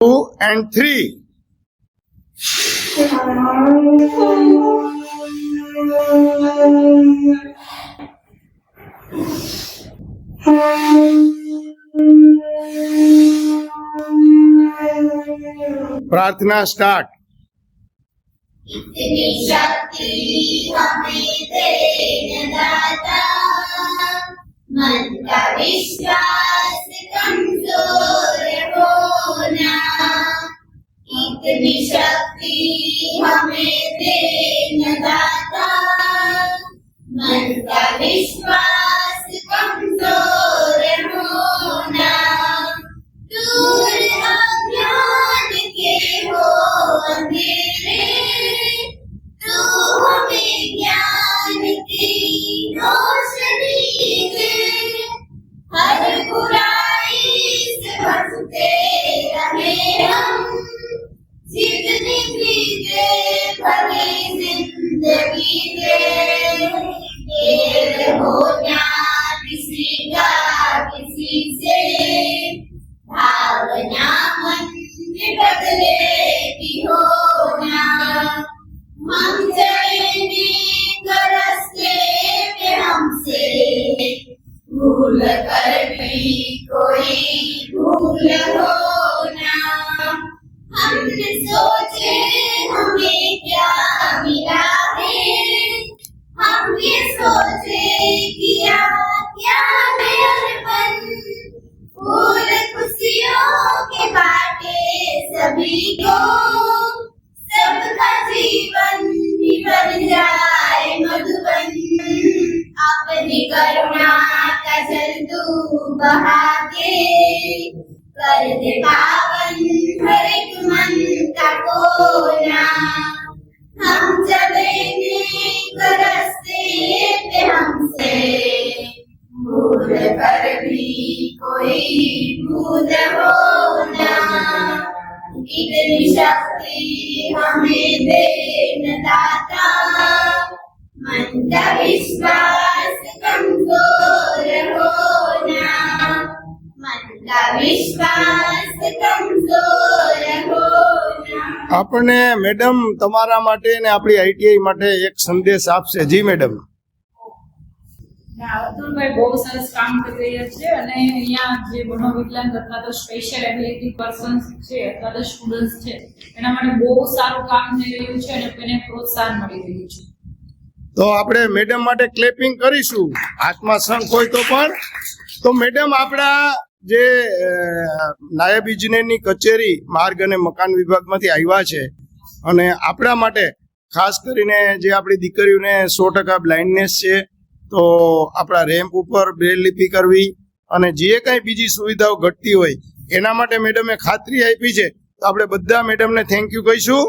2 and 3. प्रार्थना start. इतनी शक्ति हमें दे दाता, मन का विश्वास कमजोर होना। इतनी शक्ति हमें दे दाता, मन का विश्वास कमजोर होना। दूर अज्ञान के हो अंधेरे, तू हमें ज्ञान की रोशनी दे। हर बुराई से बचते रहे हम, जितनी भी दे भली जिंदगी दे। खेल होना किसी का किसी से, भावना मन में बदले की होना। हम चलेंगे रास्ते पे हमसे, भूल कर भी कोई भूल होना। हमने सोचे हमें क्या मिला है, हम ये सोचे किया क्या है अर्पण। फूल खुशियों के बाटे सभी को, सबका जीवन भी बन जाए मधुबन। अपनी करुणा का जल तू बहा दे, कर दे पावन हर एक मन का कोना। हम चलेंगे रास्ते पे हमसे, भूल कर भी कोई भूल होना। इतनी शक्ति हमें दे दाता, मन का विश्वास कमजोर होना। मन का विश्वास कमजोर होना। આપણે મેડમ તમારા માટે ને આપણી આઈટીઆઈ માટે એક સંદેશ આપશે। જી મેડમ। અતુલભાઈ બહુ સરસ કામ કરી રહ્યા છે અને અહીંયા જે મનોવિકલાંગ અથવા તો સ્પેશિયલ એબિલિટી પર્સન્સ છે અથવા તો સ્ટુડન્ટ્સ છે એના માટે બહુ સારું કામ થઈ રહ્યું છે અને એને પ્રોત્સાહન મળી રહ્યું છે। તો આપણે મેડમ માટે ક્લેપિંગ કરીશું, હાથમાં શંખ હોય તો પણ। તો મેડમ આપણા જે નાયબ ઇજનેરની કચેરી માર્ગ અને મકાન વિભાગમાંથી આવ્યા છે અને આપણા માટે ખાસ કરીને જે આપણી દીકરીઓને 100% બ્લાઇન્ડનેસ છે, તો આપણા રેમ્પ ઉપર બ્રેલ લિપિ કરવી અને જે કંઈ બીજી સુવિધાઓ ઘટતી હોય એના માટે મેડમે ખાતરી આપી છે। તો આપણે બધા મેડમને થેન્ક યુ કહીશું।